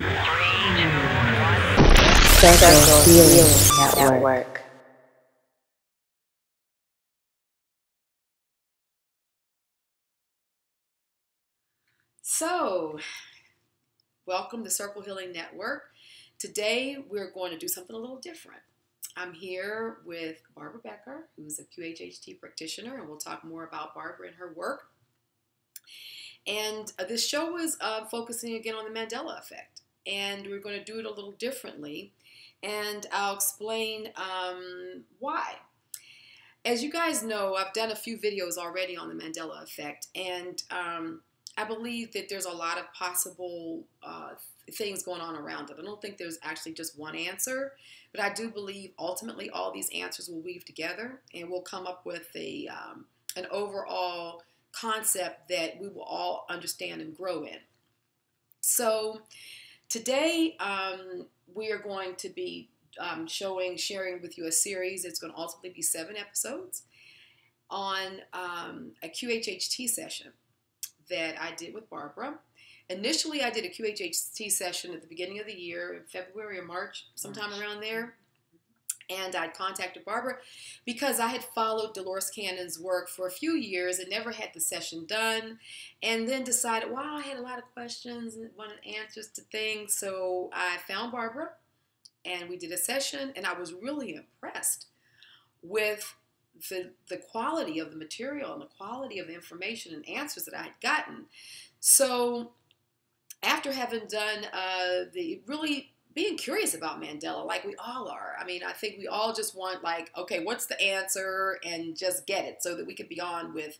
Spiritual Healing Network. So, welcome to Circle Healing Network. Today we're going to do something a little different. I'm here with Barbara Becker, who's a QHHT practitioner, and we'll talk more about Barbara and her work. And this show is focusing again on the Mandela Effect, and we're going to do it a little differently, and I'll explain why. As you guys know, I've done a few videos already on the Mandela Effect, and I believe that there's a lot of possible things going on around it. I don't think there's actually just one answer, but I do believe ultimately all these answers will weave together, and we'll come up with an overall concept that we will all understand and grow in. So today we are going to be sharing with you a series. It's going to ultimately be 7 episodes on a QHHT session that I did with Barbara. Initially, I did a QHHT session at the beginning of the year, in February or March, sometime around there. And I contacted Barbara because I had followed Dolores Cannon's work for a few years and never had the session done. And then decided, wow, I had a lot of questions and wanted answers to things. So I found Barbara and we did a session, and I was really impressed with the quality of the material and the quality of the information and answers that I had gotten. So after having done really being curious about Mandela, like we all are. I mean, I think we all just want, like, okay, what's the answer, and just get it so that we can be on with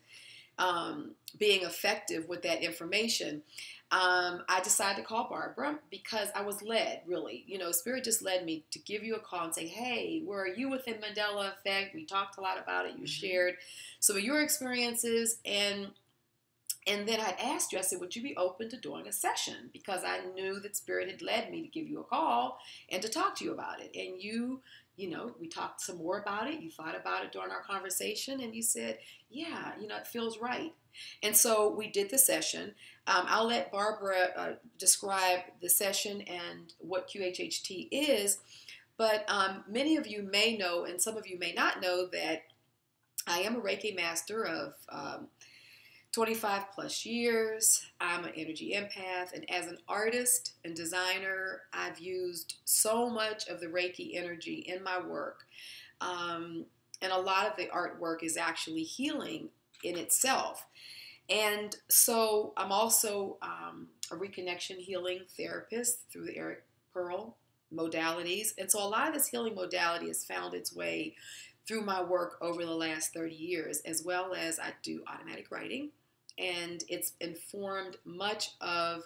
being effective with that information. I decided to call Barbara because I was led, really. You know, Spirit just led me to give you a call and say, hey, where are you within Mandela Effect? We talked a lot about it. You shared some of your experiences, and then I asked you, I said, would you be open to doing a session? Because I knew that Spirit had led me to give you a call and to talk to you about it. And you know, we talked some more about it. You thought about it during our conversation, and you said, yeah, you know, it feels right. And so we did the session. I'll let Barbara describe the session and what QHHT is. But many of you may know, and some of you may not know, that I am a Reiki master of 25 plus years. I'm an energy empath, and as an artist and designer, I've used so much of the Reiki energy in my work, and a lot of the artwork is actually healing in itself. And so I'm also a reconnection healing therapist through the Eric Pearl modalities, and so a lot of this healing modality has found its way through my work over the last 30 years, as well as I do automatic writing. And it's informed much of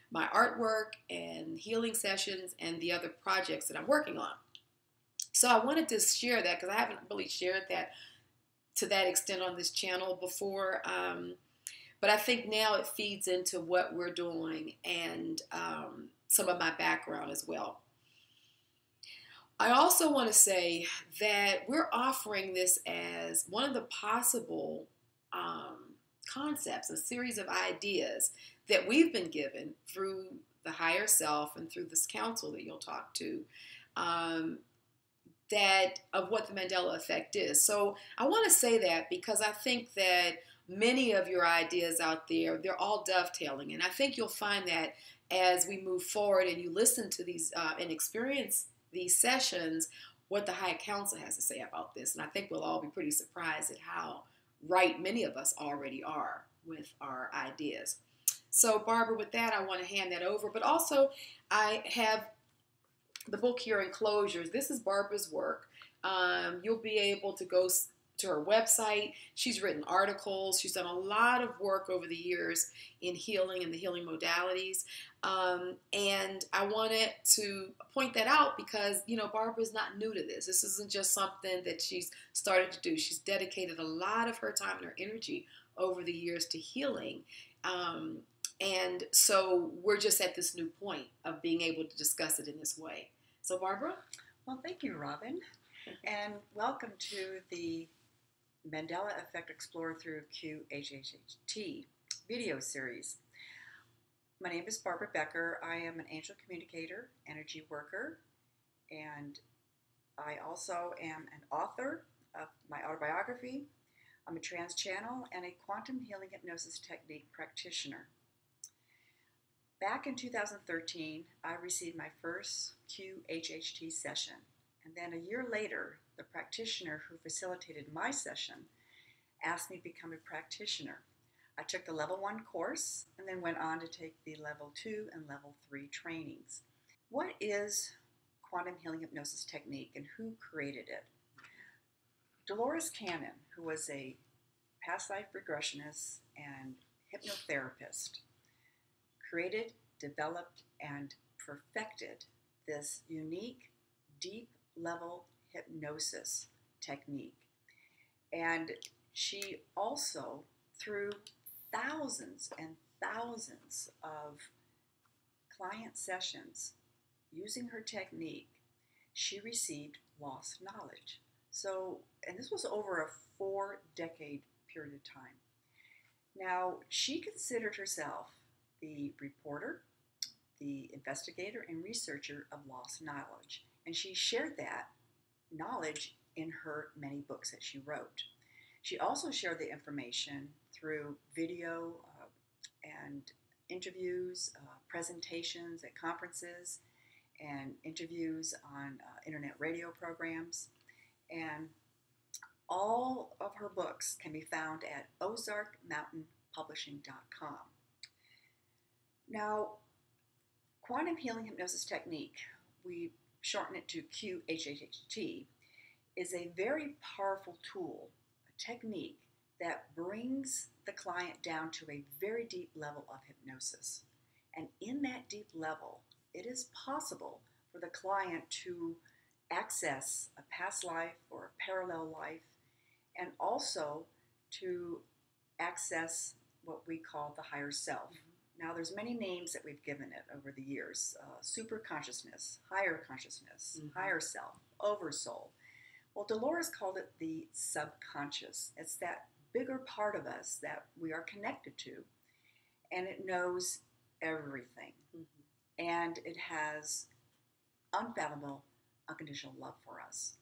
my artwork and healing sessions and the other projects that I'm working on. So I wanted to share that because I haven't really shared that to that extent on this channel before. But I think now it feeds into what we're doing and some of my background as well. I also want to say that we're offering this as one of the possible concepts, a series of ideas that we've been given through the higher self and through this council that you'll talk to, that of what the Mandela Effect is. So I want to say that because I think that many of your ideas out there, they're all dovetailing, and I think you'll find that as we move forward and you listen to these and experience these sessions, what the higher council has to say about this. And I think we'll all be pretty surprised at how right many of us already are with our ideas. So Barbara, with that, I want to hand that over. But also, I have the book here, Enclosure. This is Barbara's work. You'll be able to go to her website. She's written articles. She's done a lot of work over the years in healing and the healing modalities. And I wanted to point that out because, you know, Barbara's not new to this. This isn't just something that she's started to do. She's dedicated a lot of her time and her energy over the years to healing. And so we're just at this new point of being able to discuss it in this way. So Barbara? Well, thank you, Robyn. And welcome to the Mandela Effect Explorer through QHHT video series. My name is Barbara Becker. I am an angel communicator, energy worker, and I also am an author of my autobiography. I'm a trance channel and a quantum healing hypnosis technique practitioner. Back in 2013, I received my first QHHT session, and then a year later, the practitioner who facilitated my session asked me to become a practitioner. I took the level 1 course and then went on to take the level 2 and level 3 trainings. What is quantum healing hypnosis technique and who created it? Dolores Cannon, who was a past life regressionist and hypnotherapist, created, developed, and perfected this unique, deep level hypnosis technique. And she also, through thousands and thousands of client sessions using her technique, she received lost knowledge. So, and this was over a 4-decade period of time. Now, she considered herself the reporter, the investigator, and researcher of lost knowledge. And she shared that knowledge in her many books that she wrote. She also shared the information through video and interviews, presentations at conferences, and interviews on internet radio programs. And all of her books can be found at ozarkmountainpublishing.com. Now, quantum healing hypnosis technique, we shorten it to QHHT, is a very powerful tool, a technique that brings the client down to a very deep level of hypnosis. And in that deep level, it is possible for the client to access a past life or a parallel life, and also to access what we call the higher self. Now, there's many names that we've given it over the years: super consciousness, higher consciousness, higher self, oversoul. Well, Dolores called it the subconscious. It's that bigger part of us that we are connected to, and it knows everything. And it has unfathomable, unconditional love for us.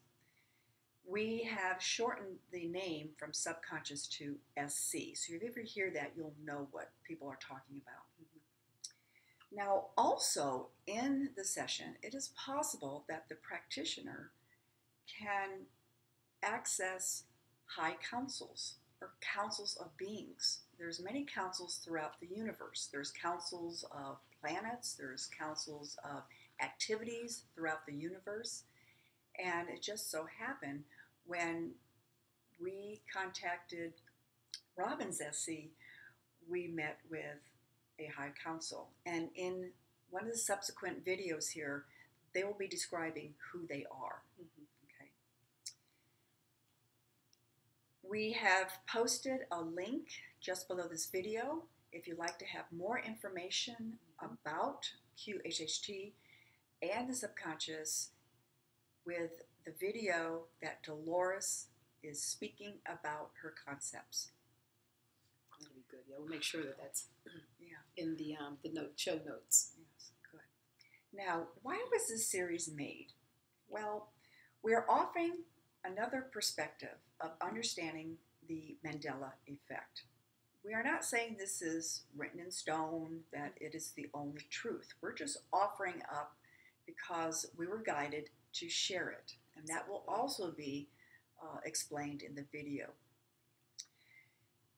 We have shortened the name from subconscious to SC. So if you ever hear that, you'll know what people are talking about. Now, also in the session, it is possible that the practitioner can access high councils or councils of beings. There's many councils throughout the universe. There's councils of planets, there's councils of activities throughout the universe. And it just so happened when we contacted Robyn's SC, we met with a high council. And in one of the subsequent videos here, they will be describing who they are. Okay. We have posted a link just below this video if you'd like to have more information about QHHT and the subconscious, with the video that Dolores is speaking about her concepts. That'll be good. Yeah, we'll make sure that that's in the show notes. Yes, good. Now, why was this series made? Well, we are offering another perspective of understanding the Mandela Effect. We are not saying this is written in stone, that it is the only truth. We're just offering up because we were guided to share it. And that will also be explained in the video.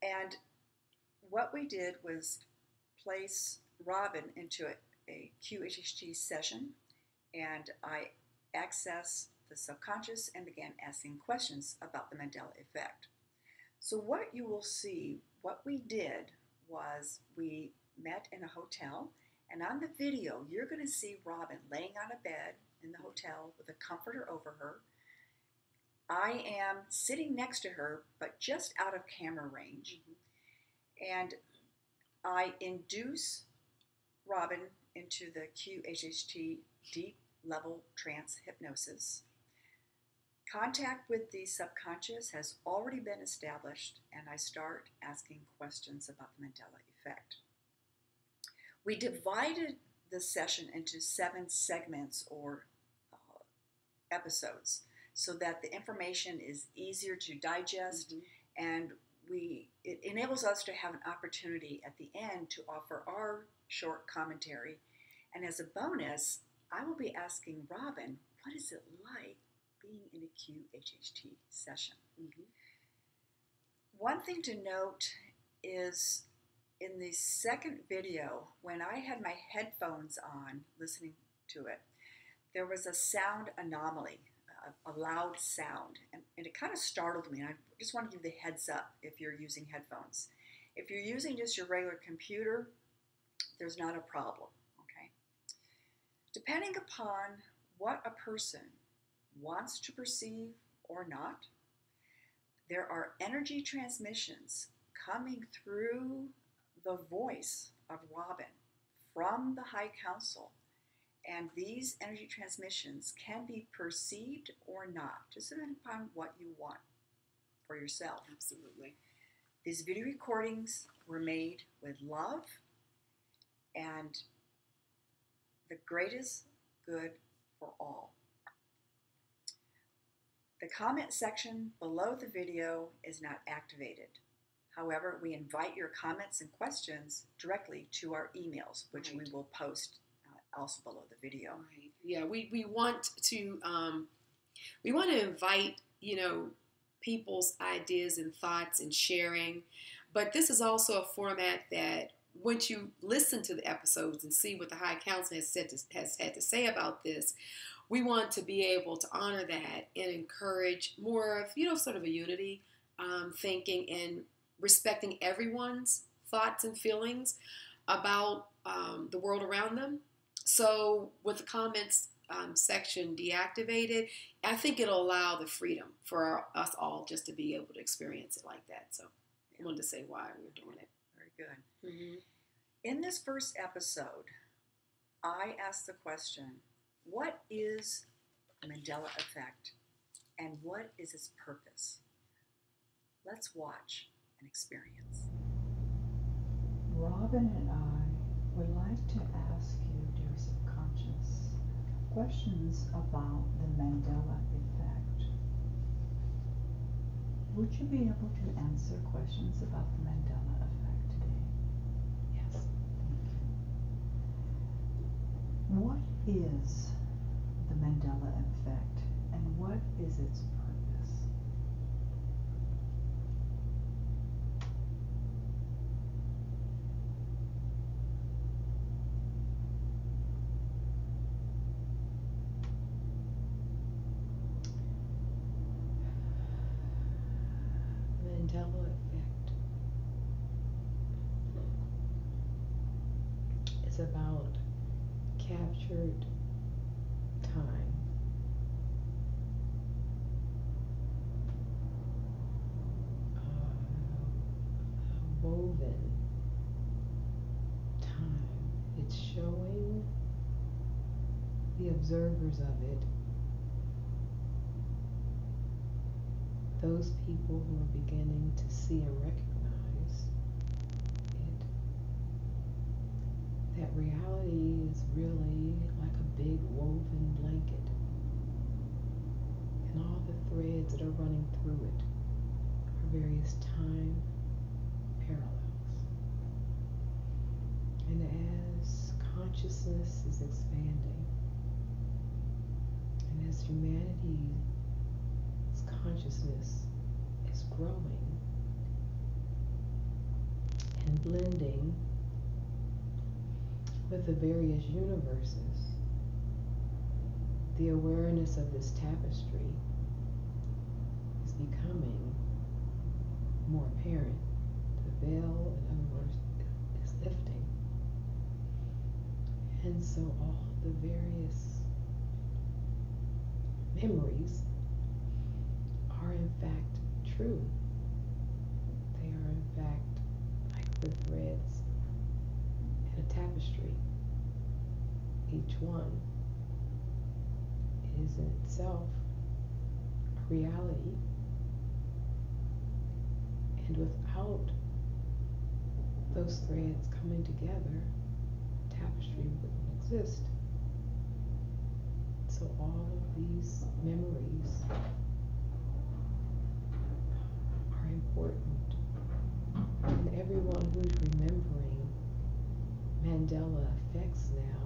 And what we did was place Robyn into a QHHT session, and I accessed the subconscious and began asking questions about the Mandela Effect. So what you will see, what we did was we met in a hotel, and on the video you're going to see Robyn laying on a bed in the hotel with a comforter over her. I am sitting next to her, but just out of camera range. And I induce Robyn into the QHHT deep level trance hypnosis. Contact with the subconscious has already been established, and I start asking questions about the Mandela Effect. We divided the session into 7 segments or episodes so that the information is easier to digest, and it enables us to have an opportunity at the end to offer our short commentary. And as a bonus, I will be asking Robyn, what is it like being in a QHHT session? One thing to note is in the second video, when I had my headphones on listening to it, there was a sound anomaly, a loud sound, and it kind of startled me. And I just want to give you the heads up if you're using headphones. If you're using just your regular computer, there's not a problem, okay? Depending upon what a person wants to perceive or not, there are energy transmissions coming through the voice of Robyn from the High Council. And these energy transmissions can be perceived or not, just depending upon what you want for yourself. Absolutely. These video recordings were made with love and the greatest good for all. The comment section below the video is not activated. However, we invite your comments and questions directly to our emails, which we will post also below the video. Right. Yeah, we want to invite, people's ideas and thoughts and sharing, but this is also a format that once you listen to the episodes and see what the High Council has had to say about this, we want to be able to honor that and encourage more of, sort of a unity thinking and respecting everyone's thoughts and feelings about the world around them. So with the comments section deactivated, I think it'll allow the freedom for us all just to be able to experience it like that. So I wanted to say why we're doing it. Very good. In this first episode, I asked the question, what is the Mandela Effect and what is its purpose? Let's watch and experience. Robyn and I would like to ask you, dear subconscious, questions about the Mandela Effect. Would you be able to answer questions about the Mandela Effect today? Yes. Thank you. What is the Mandela Effect and what is its purpose? Mandela Effect is about captured time. Woven time. It's showing the observers of it, those people who are beginning to see and recognize it, that reality is really like a big woven blanket, and all the threads that are running through it are various time parallels. And as consciousness is expanding, and as humanity's consciousness is growing and blending with the various universes, the awareness of this tapestry is becoming more apparent. The veil, in other words, is lifting. And so all the various memories are in fact true. They are in fact like the threads in a tapestry. Each one is in itself a reality, and without those threads coming together, tapestry wouldn't exist. So all of these memories are important. And everyone who's remembering Mandela effects now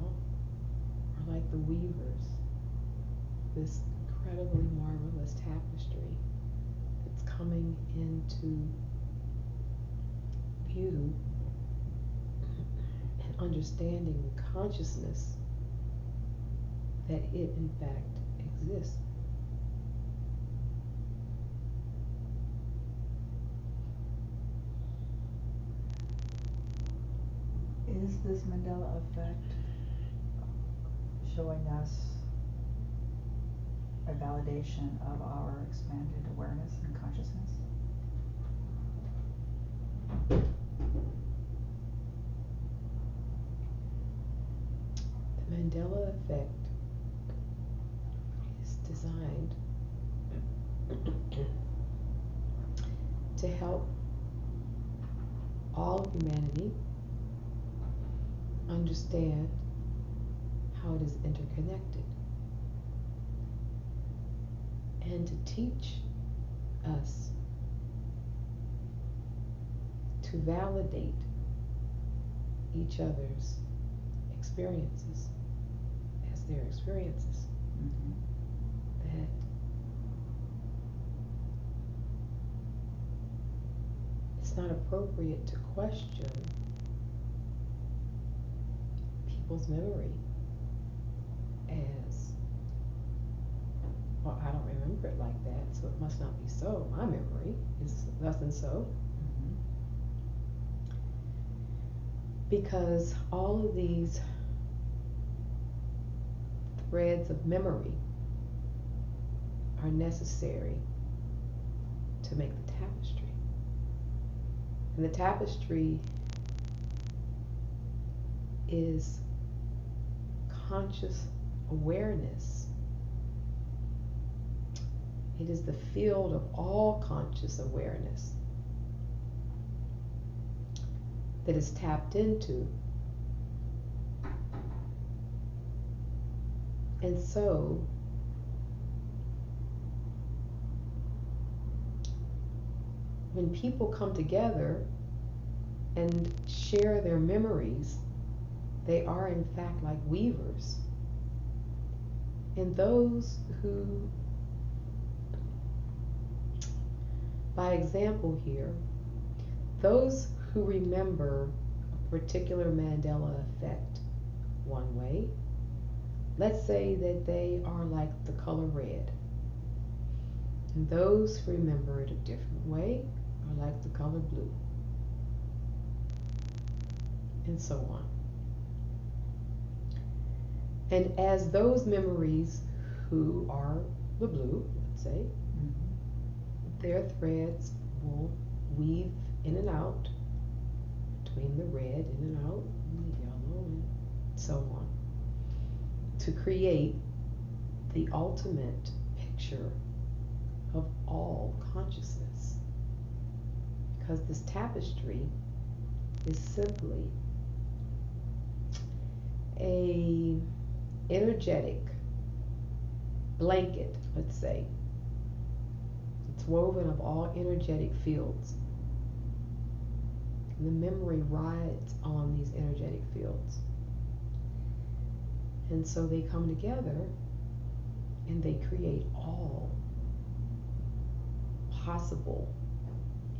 are like the weavers, this incredibly marvelous tapestry that's coming into view and understanding the consciousness that it in fact exists. Is this Mandela effect showing us a validation of our expanded awareness and consciousness? The Mandela effect is designed to help all humanity understand how it is interconnected, and to teach us to validate each other's experiences as their experiences. Mm-hmm. That it's not appropriate to question people's memory as, well, I don't remember it like that, so it must not be so. My memory is thus and so. Mm-hmm. Because all of these threads of memory are necessary to make the tapestry. And the tapestry is conscious awareness. It is the field of all conscious awareness that is tapped into. And so, when people come together and share their memories, they are in fact like weavers. And those who, by example here, those who remember a particular Mandela effect one way, let's say that they are like the color red. And those who remember it a different way are like the color blue. And so on. And as those memories who are the blue, let's say, Mm-hmm. their threads will weave in and out between the red, in and out, and the yellow, and so on, to create the ultimate picture of all consciousness. Because this tapestry is simply a energetic blanket, let's say. It's woven of all energetic fields. And the memory rides on these energetic fields. And so they come together and they create all possible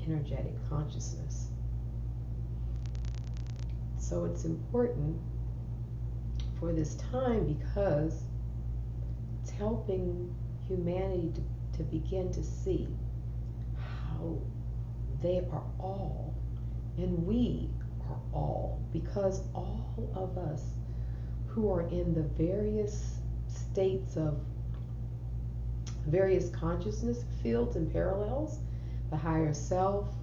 energetic consciousness. So it's important for this time because it's helping humanity to begin to see how they are all, and we are all, because all of us who are in the various states of various consciousness fields and parallels, the higher self,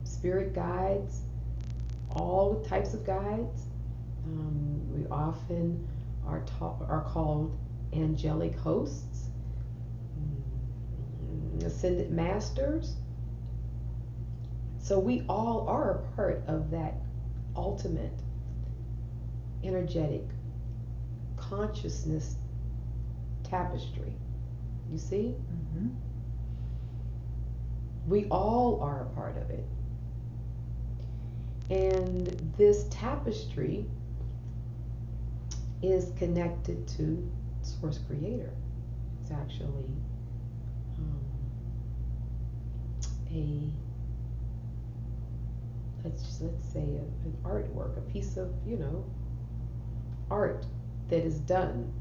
spirit guides, all types of guides. We often are called angelic hosts, ascended masters. So we all are a part of that ultimate energetic consciousness tapestry. You see? Mm-hmm. We all are a part of it. And this tapestry is connected to Source Creator. It's actually let's say an artwork, a piece of art that is done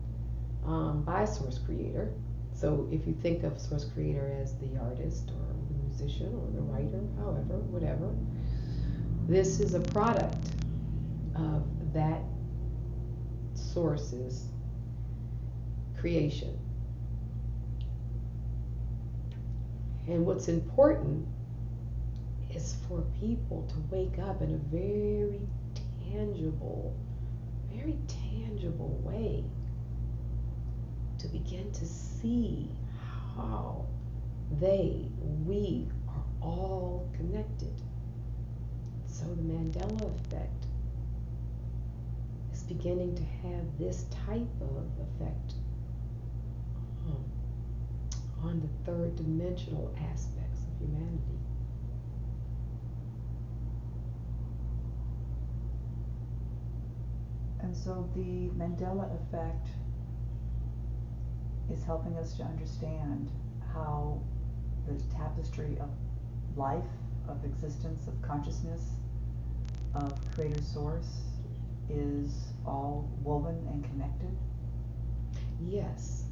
by Source Creator. So if you think of Source Creator as the artist or the musician or the writer, however, whatever, this is a product of that source's creation. And what's important is for people to wake up in a very tangible way to begin to see how we are all connected. So the Mandela Effect is beginning to have this type of effect on the third dimensional aspects of humanity. And so the Mandela Effect is helping us to understand how the tapestry of life, of existence, of consciousness, of Creator Source is all woven and connected. Yes.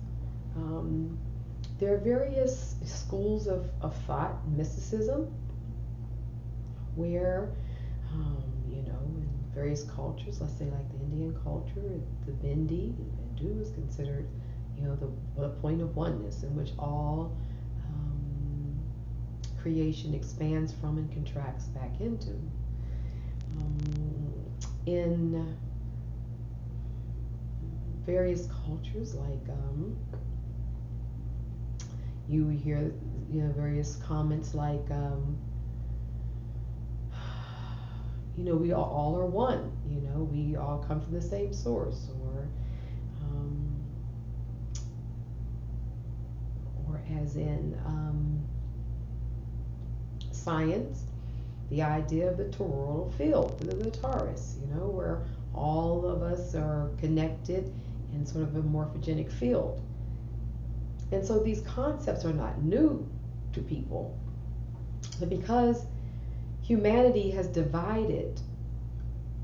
There are various schools of thought, mysticism, where, in various cultures, let's say like the Indian culture, the Hindu is considered, the point of oneness in which all creation expands from and contracts back into. In various cultures, like you hear various comments like we all are one, we all come from the same source, or as in science, the idea of the toroidal field, the torus, where all of us are connected in sort of a morphogenic field. And so these concepts are not new to people, but because humanity has divided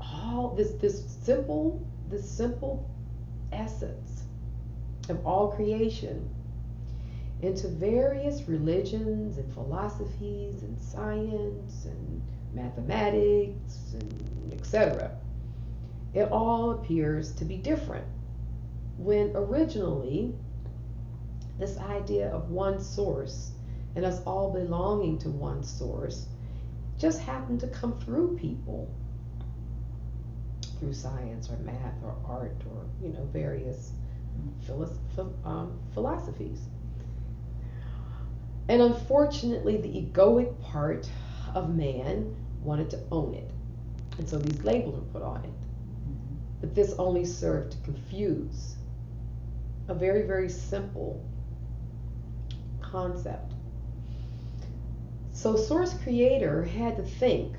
all this simple essence of all creation into various religions and philosophies and science and mathematics and etc., it all appears to be different, when originally this idea of one source and us all belonging to one source just happened to come through people through science or math or art or various philosophies. And unfortunately, the egoic part of man wanted to own it, and so these labels were put on it. But this only served to confuse a very, very simple concept. So Source Creator had to think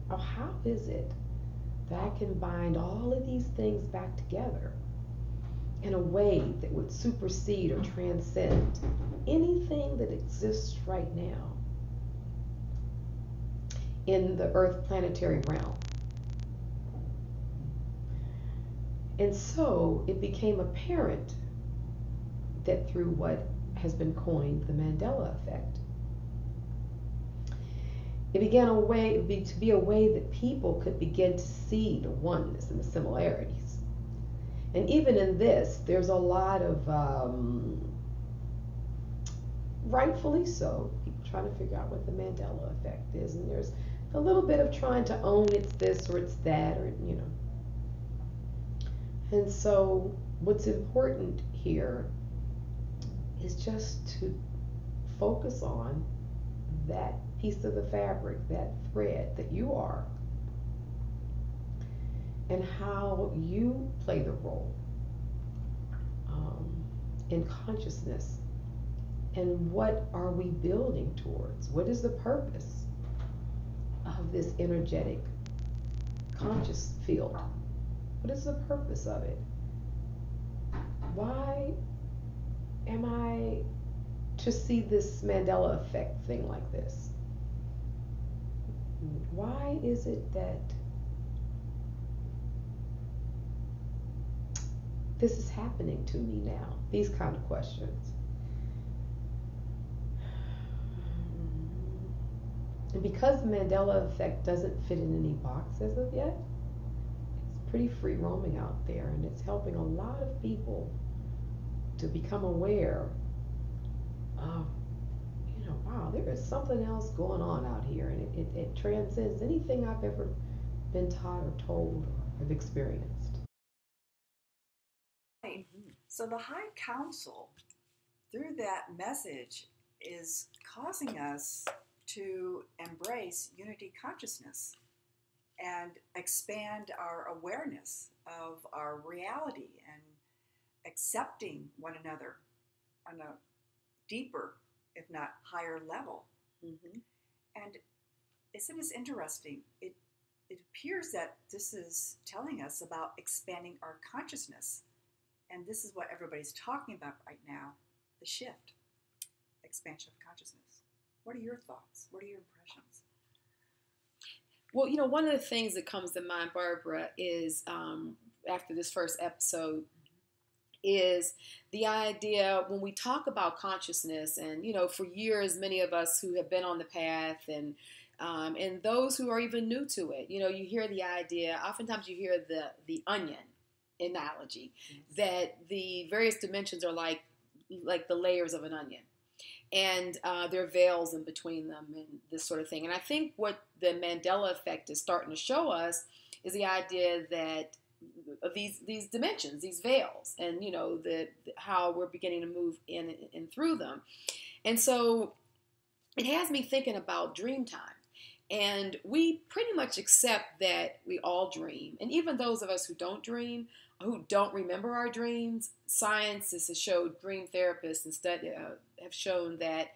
of how is it that I can bind all of these things back together in a way that would supersede or transcend anything that exists right now in the Earth planetary realm. And so it became apparent that through what has been coined the Mandela Effect, it began to be a way that people could begin to see the oneness and the similarities. And even in this, there's a lot of, rightfully so, people trying to figure out what the Mandela Effect is. And there's a little bit of trying to own it's this or it's that, or, And so what's important here is just to focus on that piece of the fabric, that thread that you are, and how you play the role in consciousness, and what are we building towards? What is the purpose of this energetic conscious field? What is the purpose of it? Why am I to see this Mandela Effect thing like this? Why is it that this is happening to me now? These kind of questions. And because the Mandela Effect doesn't fit in any box as of yet, it's pretty free roaming out there, and it's helping a lot of people to become aware of, wow, there is something else going on out here, and it transcends anything I've ever been taught or told or have experienced. Right. So the High Council, through that message, is causing us to embrace unity consciousness and expand our awareness of our reality and accepting one another on a deeper, if not higher level. Mm-hmm. And isn't this interesting? It appears that this is telling us about expanding our consciousness. And this is what everybody's talking about right now, the shift, expansion of consciousness. What are your thoughts? What are your impressions? Well, one of the things that comes to mind, Barbara, is after this first episode, is the idea when we talk about consciousness, and for years, many of us who have been on the path, and those who are even new to it, you hear the idea. Oftentimes, you hear the onion analogy, yes, that the various dimensions are like the layers of an onion, and there are veils in between them, and this sort of thing. And I think what the Mandela Effect is starting to show us is the idea that of these dimensions, these veils, and how we're beginning to move in and through them. And so it has me thinking about dream time. And we pretty much accept that we all dream. And even those of us who don't dream, who don't remember our dreams, science has showed, dream therapists instead have shown that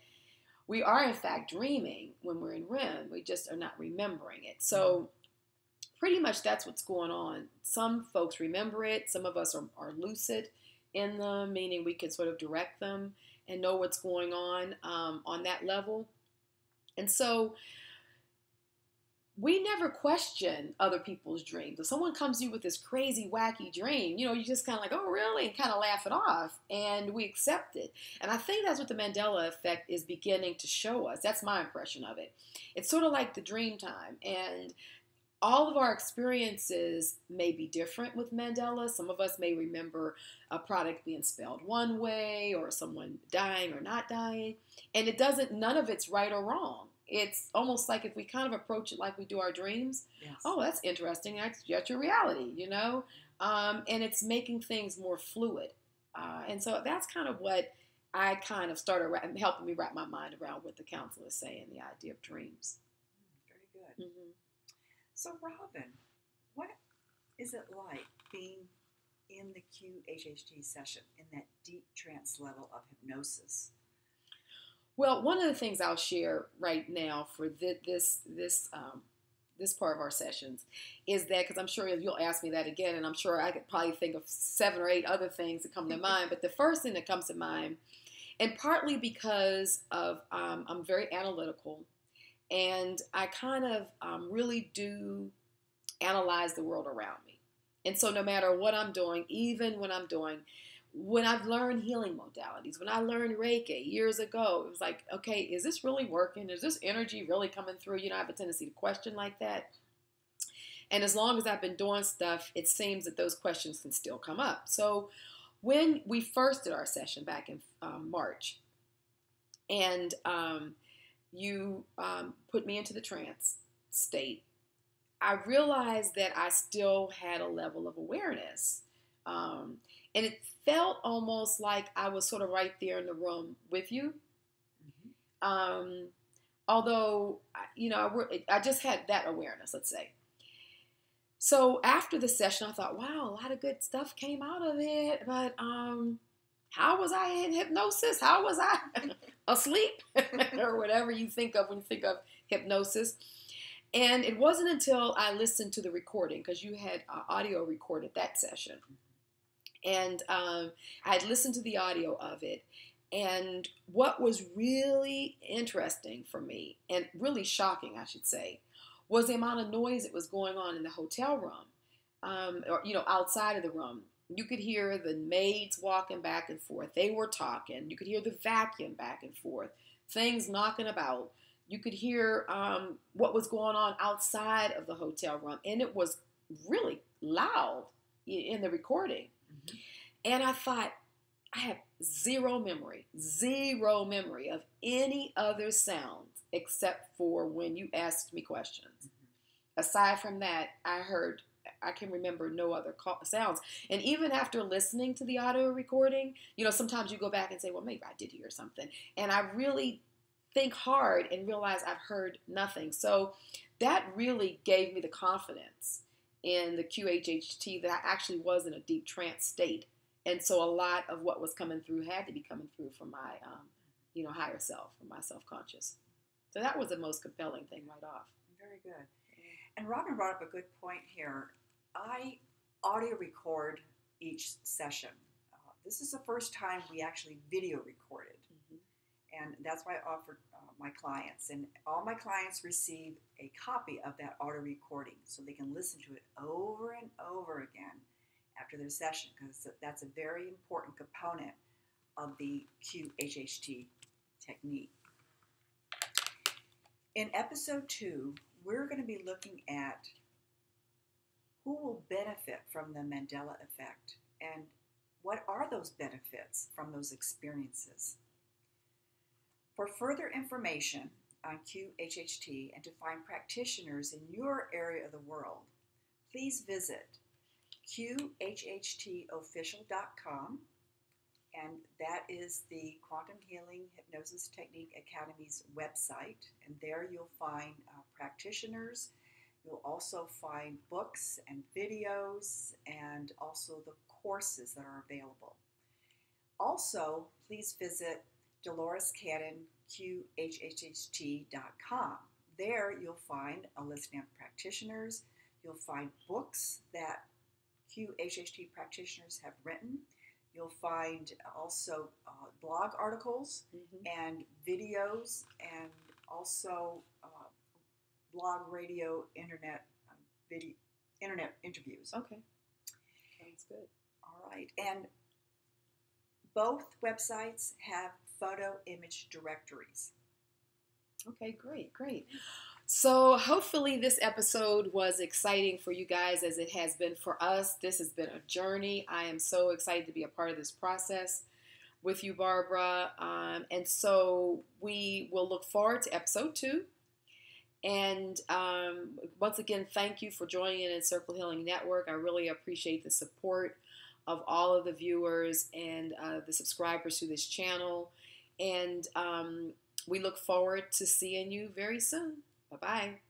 we are in fact dreaming when we're in REM. We just are not remembering it. So pretty much that's what's going on. Some folks remember it. Some of us are lucid in them, meaning we can sort of direct them and know what's going on that level. And so we never question other people's dreams. If someone comes to you with this crazy, wacky dream, you just kind of like, oh, really? And kind of laugh it off. And we accept it. And I think that's what the Mandela Effect is beginning to show us. That's my impression of it. It's sort of like the dream time. And all of our experiences may be different with Mandela. Some of us may remember a product being spelled one way, or someone dying or not dying. And none of it's right or wrong. It's almost like if we kind of approach it like we do our dreams, yes, oh, that's interesting. That's your reality, and it's making things more fluid. And so that's kind of what I kind of started helping me wrap my mind around what the council is saying, the idea of dreams. Very good. Mm-hmm. So, Robyn, what is it like being in the QHHT session, in that deep trance level of hypnosis? Well, one of the things I'll share right now for this part of our sessions is that, because I'm sure you'll ask me that again, and I'm sure I could probably think of 7 or 8 other things that come to mind, but the first thing that comes to mind, and partly because of I'm very analytical, and I kind of really do analyze the world around me. And so no matter what I'm doing, even when I've learned healing modalities, when I learned Reiki years ago, it was like, okay, is this really working? Is this energy really coming through? I have a tendency to question like that. And as long as I've been doing stuff, it seems that those questions can still come up. So when we first did our session back in March, and you put me into the trance state, I realized that I still had a level of awareness. And it felt almost like I was sort of right there in the room with you. Mm-hmm. Although, I just had that awareness, let's say. So after the session, I thought, wow, a lot of good stuff came out of it. But how was I in hypnosis? How was I asleep? Or whatever you think of when you think of hypnosis. And it wasn't until I listened to the recording, because you had audio recorded that session. And I had listened to the audio of it. And what was really interesting for me, and really shocking, I should say, was the amount of noise that was going on in the hotel room, or outside of the room. You could hear the maids walking back and forth. They were talking. You could hear the vacuum back and forth, things knocking about. You could hear what was going on outside of the hotel room, and it was really loud in the recording. Mm-hmm. And I thought, I have zero memory of any other sounds except for when you asked me questions. Mm-hmm. Aside from that, I can remember no other sounds. And even after listening to the audio recording, sometimes you go back and say, well, maybe I did hear something. And I really think hard and realize I've heard nothing. So that really gave me the confidence in the QHHT that I actually was in a deep trance state. And so a lot of what was coming through had to be coming through from my, higher self, from my self-conscious. So that was the most compelling thing right off. Very good. And Robyn brought up a good point here. I audio record each session. This is the first time we actually video recorded. Mm-hmm. And that's why I offered my clients. And all my clients receive a copy of that audio recording so they can listen to it over and over again after their session, because that's a very important component of the QHHT technique. In episode 2, we're going to be looking at who will benefit from the Mandela Effect and what are those benefits from those experiences. For further information on QHHT and to find practitioners in your area of the world, please visit QHHTofficial.com, and that is the Quantum Healing Hypnosis Technique Academy's website, and there you'll find practitioners. You'll also find books and videos and also the courses that are available. Also, please visit Dolores Cannon, QHHT.com. There you'll find a listing of practitioners. You'll find books that QHHT practitioners have written. You'll find also blog articles, mm-hmm. and videos, and also blog, radio, internet interviews. Okay, sounds good. All right, and both websites have photo image directories. Okay, great. So hopefully this episode was exciting for you guys as it has been for us. This has been a journey. I am so excited to be a part of this process with you, Barbara. And so we will look forward to episode 2. And once again, thank you for joining in Circle Healing Network. I really appreciate the support of all of the viewers and the subscribers to this channel. And we look forward to seeing you very soon. Bye-bye.